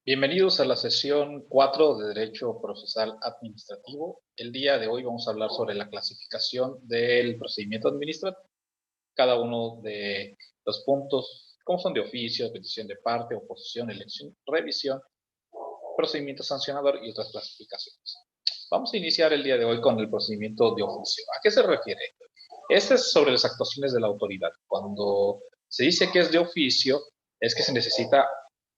Bienvenidos a la sesión 4 de Derecho Procesal Administrativo. El día de hoy vamos a hablar sobre la clasificación del procedimiento administrativo. Cada uno de los puntos, como son de oficio, petición de parte, oposición, elección, revisión, procedimiento sancionador y otras clasificaciones. Vamos a iniciar el día de hoy con el procedimiento de oficio. ¿A qué se refiere? Este es sobre las actuaciones de la autoridad. Cuando se dice que es de oficio, es que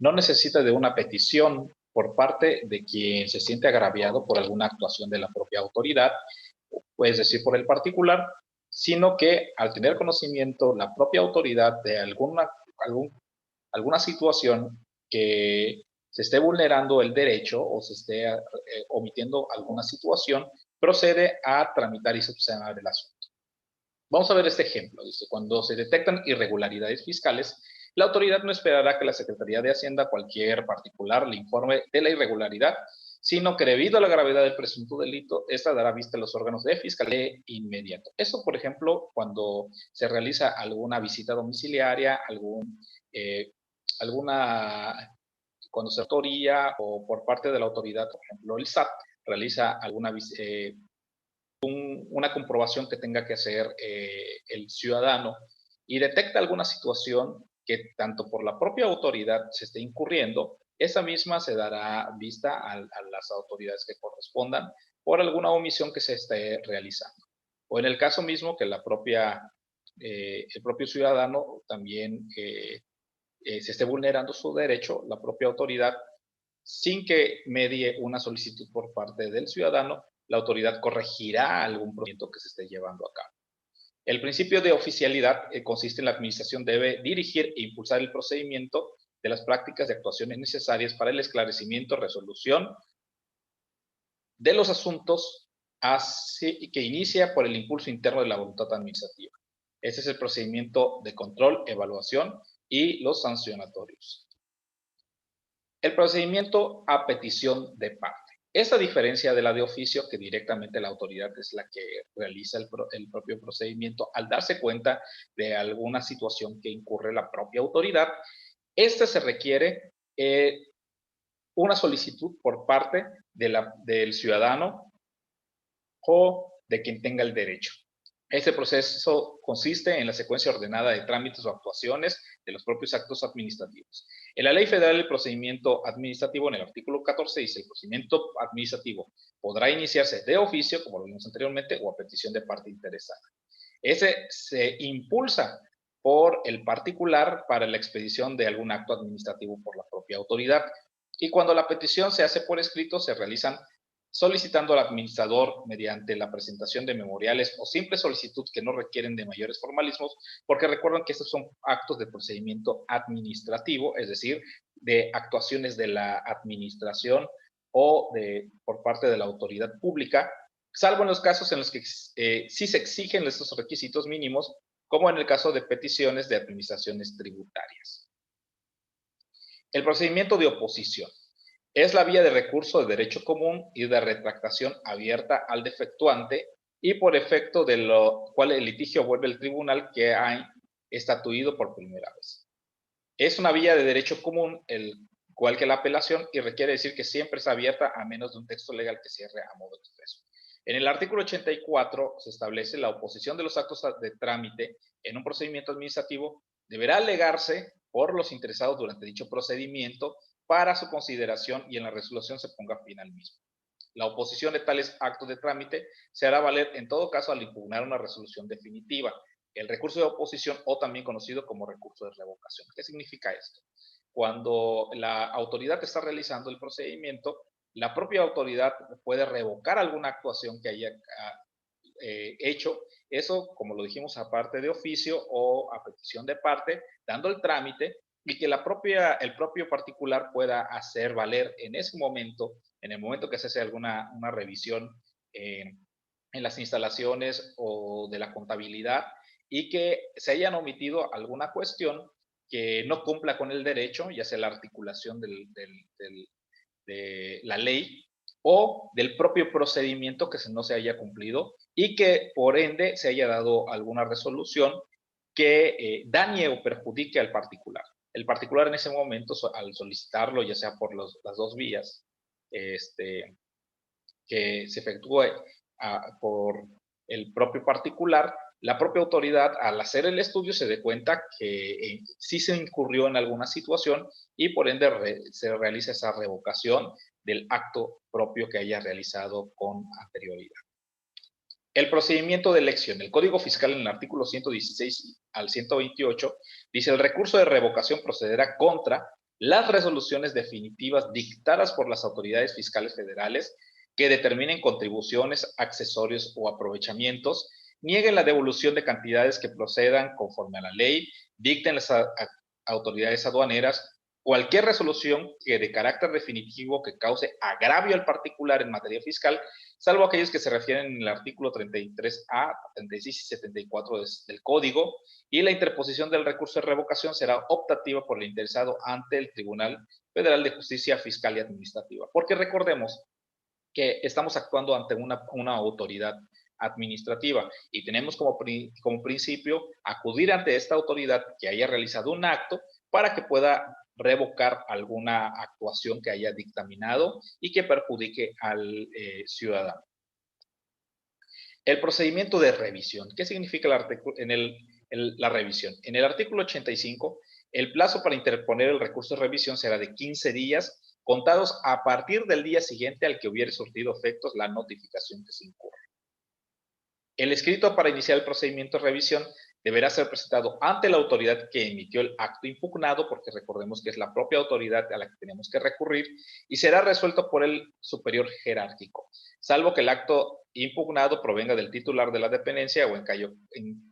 no necesita de una petición por parte de quien se siente agraviado por alguna actuación de la propia autoridad, es decir, por el particular, sino que al tener conocimiento la propia autoridad de alguna situación que se esté vulnerando el derecho o se esté omitiendo alguna situación, procede a tramitar y subsanar el asunto. Vamos a ver este ejemplo. Dice, cuando se detectan irregularidades fiscales, la autoridad no esperará que la Secretaría de Hacienda, cualquier particular, le informe de la irregularidad, sino que debido a la gravedad del presunto delito, esta dará vista a los órganos de fiscalía de inmediato. Eso, por ejemplo, cuando se realiza alguna visita domiciliaria, eh, alguna cuando se autoría o por parte de la autoridad, por ejemplo, el SAT, realiza una comprobación que tenga que hacer el ciudadano y detecta alguna situación que tanto por la propia autoridad se esté incurriendo, esa misma se dará vista a las autoridades que correspondan por alguna omisión que se esté realizando. O en el caso mismo que el propio ciudadano también se esté vulnerando su derecho, la propia autoridad, sin que medie una solicitud por parte del ciudadano, la autoridad corregirá algún procedimiento que se esté llevando a cabo. El principio de oficialidad consiste en la administración debe dirigir e impulsar el procedimiento de las prácticas de actuaciones necesarias para el esclarecimiento, resolución de los asuntos así que inicia por el impulso interno de la voluntad administrativa. Ese es el procedimiento de control, evaluación y los sancionatorios. El procedimiento a petición de parte. Esa diferencia de la de oficio, que directamente la autoridad es la que realiza el propio procedimiento al darse cuenta de alguna situación que incurre la propia autoridad, se requiere una solicitud por parte del ciudadano o de quien tenga el derecho. Este proceso consiste en la secuencia ordenada de trámites o actuaciones de los propios actos administrativos. En la Ley Federal del Procedimiento Administrativo, en el artículo 14, dice el procedimiento administrativo podrá iniciarse de oficio, como lo vimos anteriormente, o a petición de parte interesada. Ese se impulsa por el particular para la expedición de algún acto administrativo por la propia autoridad. Y cuando la petición se hace por escrito, se realizan solicitando al administrador mediante la presentación de memoriales o simple solicitud que no requieren de mayores formalismos, porque recuerden que estos son actos de procedimiento administrativo, es decir, de actuaciones de la administración o por parte de la autoridad pública, salvo en los casos en los que sí se exigen estos requisitos mínimos, como en el caso de peticiones de administraciones tributarias. El procedimiento de oposición es la vía de recurso de derecho común y de retractación abierta al defectuante y por efecto de lo cual el litigio vuelve al tribunal que ha estatuido por primera vez. Es una vía de derecho común, igual que la apelación, y requiere decir que siempre es abierta a menos de un texto legal que cierre a modo expreso. En el artículo 84 se establece la oposición de los actos de trámite en un procedimiento administrativo deberá alegarse por los interesados durante dicho procedimiento para su consideración y en la resolución se ponga fin al mismo. La oposición de tales actos de trámite se hará valer en todo caso al impugnar una resolución definitiva. El recurso de oposición, o también conocido como recurso de revocación. ¿Qué significa esto? Cuando la autoridad está realizando el procedimiento, la propia autoridad puede revocar alguna actuación que haya hecho, eso, como lo dijimos, aparte de oficio o a petición de parte, dando el trámite y que el propio particular pueda hacer valer en ese momento, en el momento que se hace una revisión en las instalaciones o de la contabilidad y que se hayan omitido alguna cuestión que no cumpla con el derecho, ya sea la articulación de la ley o del propio procedimiento que no se haya cumplido y que por ende se haya dado alguna resolución que dañe o perjudique al particular. el particular en ese momento, al solicitarlo, ya sea por las dos vías, que se efectúe por el propio particular, la propia autoridad, al hacer el estudio, se dé cuenta que sí se incurrió en alguna situación y por ende se realiza esa revocación del acto propio que haya realizado con anterioridad. El procedimiento de elección. El Código Fiscal en el artículo 116 al 128 dice: el recurso de revocación procederá contra las resoluciones definitivas dictadas por las autoridades fiscales federales que determinen contribuciones, accesorios o aprovechamientos, nieguen la devolución de cantidades que procedan conforme a la ley, dicten las autoridades aduaneras, cualquier resolución que de carácter definitivo que cause agravio al particular en materia fiscal, salvo aquellos que se refieren en el artículo 33A, 36 y 74 del Código, y la interposición del recurso de revocación será optativa por el interesado ante el Tribunal Federal de Justicia Fiscal y Administrativa. Porque recordemos que estamos actuando ante una autoridad administrativa y tenemos como principio acudir ante esta autoridad que haya realizado un acto para que pueda revocar alguna actuación que haya dictaminado y que perjudique al ciudadano. El procedimiento de revisión. ¿Qué significa la revisión? En el artículo 85, el plazo para interponer el recurso de revisión será de 15 días, contados a partir del día siguiente al que hubiere surtido efectos la notificación que se incurra. El escrito para iniciar el procedimiento de revisión deberá ser presentado ante la autoridad que emitió el acto impugnado, porque recordemos que es la propia autoridad a la que tenemos que recurrir, y será resuelto por el superior jerárquico, salvo que el acto impugnado provenga del titular de la dependencia o en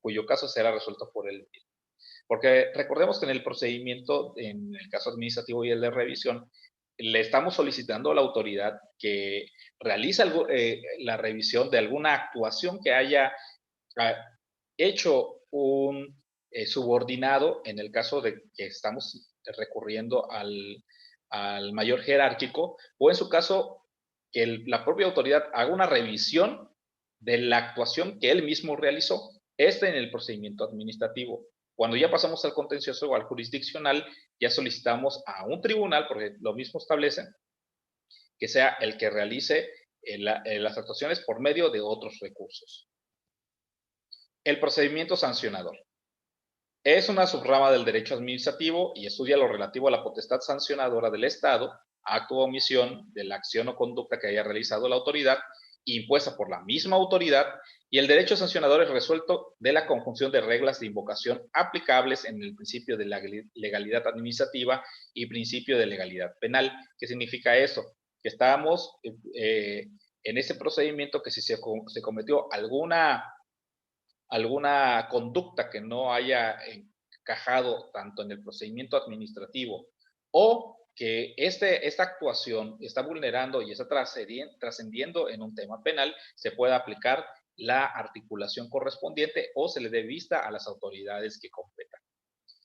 cuyo caso será resuelto por él mismo. Porque recordemos que en el procedimiento, en el caso administrativo y el de revisión, le estamos solicitando a la autoridad que realiza la revisión de alguna actuación que haya hecho un subordinado, en el caso de que estamos recurriendo al mayor jerárquico, o en su caso, que la propia autoridad haga una revisión de la actuación que él mismo realizó, en el procedimiento administrativo. Cuando ya pasamos al contencioso o al jurisdiccional, ya solicitamos a un tribunal, porque lo mismo establece, que sea el que realice las actuaciones por medio de otros recursos. El procedimiento sancionador. Es una subrama del derecho administrativo y estudia lo relativo a la potestad sancionadora del Estado, acto o omisión de la acción o conducta que haya realizado la autoridad, impuesta por la misma autoridad, y el derecho sancionador es resuelto de la conjunción de reglas de invocación aplicables en el principio de la legalidad administrativa y principio de legalidad penal. ¿Qué significa eso? Que estamos en ese procedimiento que si se cometió alguna conducta que no haya encajado tanto en el procedimiento administrativo o que esta actuación está vulnerando y está trascendiendo en un tema penal, se pueda aplicar la articulación correspondiente o se le dé vista a las autoridades que competan.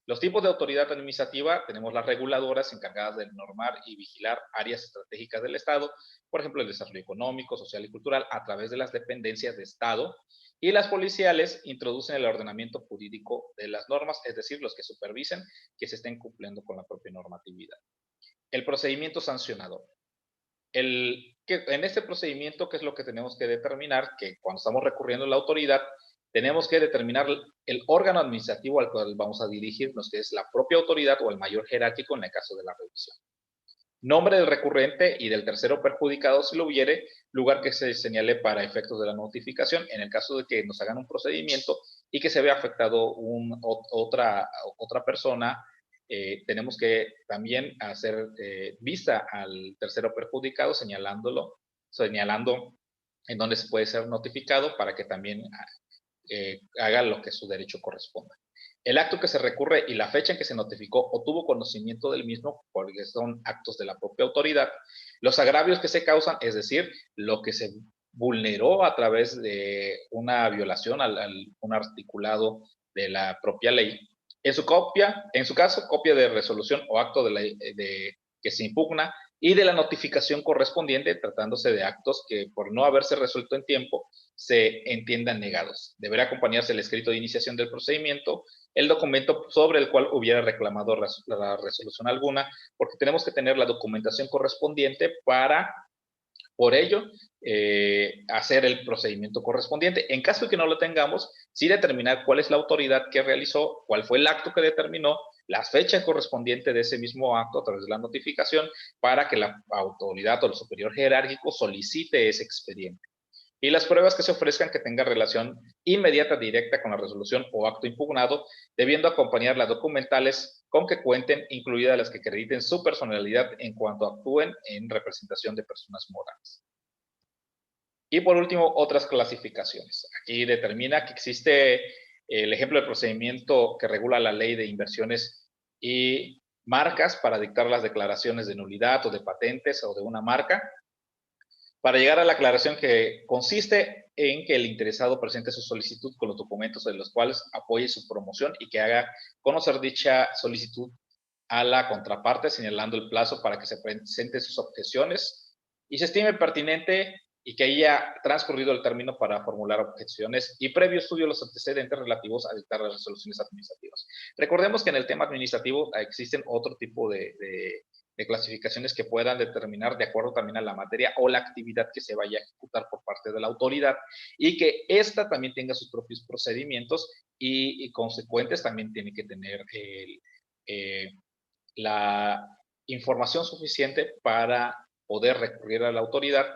Los tipos de autoridad administrativa: tenemos las reguladoras encargadas de normar y vigilar áreas estratégicas del Estado, por ejemplo, el desarrollo económico, social y cultural, a través de las dependencias de Estado, y las policiales introducen el ordenamiento jurídico de las normas, es decir, los que supervisen que se estén cumpliendo con la propia normatividad. El procedimiento sancionador. En este procedimiento, ¿qué es lo que tenemos que determinar? Que cuando estamos recurriendo a la autoridad, tenemos que determinar el órgano administrativo al cual vamos a dirigirnos, que es la propia autoridad o el mayor jerárquico en el caso de la revisión. Nombre del recurrente y del tercero perjudicado si lo hubiere, lugar que se señale para efectos de la notificación en el caso de que nos hagan un procedimiento y que se vea afectado otra persona. Tenemos que también hacer vista al tercero perjudicado señalando en dónde se puede ser notificado para que también haga lo que su derecho corresponda. El acto que se recurre y la fecha en que se notificó o tuvo conocimiento del mismo, porque son actos de la propia autoridad. Los agravios que se causan, es decir, lo que se vulneró a través de una violación a un articulado de la propia ley. En su caso, copia de resolución o acto que se impugna y de la notificación correspondiente, tratándose de actos que por no haberse resuelto en tiempo se entiendan negados. Deberá acompañarse el escrito de iniciación del procedimiento, el documento sobre el cual hubiera reclamado la resolución alguna, porque tenemos que tener la documentación correspondiente para, por ello, hacer el procedimiento correspondiente. En caso de que no lo tengamos, sí determinar cuál es la autoridad que realizó, cuál fue el acto que determinó, la fecha correspondiente de ese mismo acto a través de la notificación, para que la autoridad o el superior jerárquico solicite ese expediente. Y las pruebas que se ofrezcan que tengan relación inmediata directa con la resolución o acto impugnado, debiendo acompañar las documentales con que cuenten, incluidas las que acrediten su personalidad en cuanto actúen en representación de personas morales. Y por último, otras clasificaciones. Aquí determina que existe el ejemplo del procedimiento que regula la ley de inversiones y marcas para dictar las declaraciones de nulidad o de patentes o de una marca, para llegar a la aclaración que consiste en que el interesado presente su solicitud con los documentos en los cuales apoye su promoción y que haga conocer dicha solicitud a la contraparte, señalando el plazo para que se presenten sus objeciones y se estime pertinente y que haya transcurrido el término para formular objeciones y previo estudio de los antecedentes relativos a dictar las resoluciones administrativas. Recordemos que en el tema administrativo existen otro tipo de clasificaciones que puedan determinar de acuerdo también a la materia o la actividad que se vaya a ejecutar por parte de la autoridad y que ésta también tenga sus propios procedimientos y consecuentes también tiene que tener la información suficiente para poder recurrir a la autoridad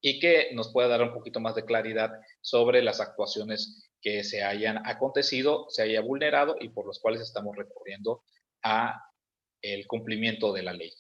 y que nos pueda dar un poquito más de claridad sobre las actuaciones que se hayan acontecido, se haya vulnerado y por los cuales estamos recurriendo a el cumplimiento de la ley.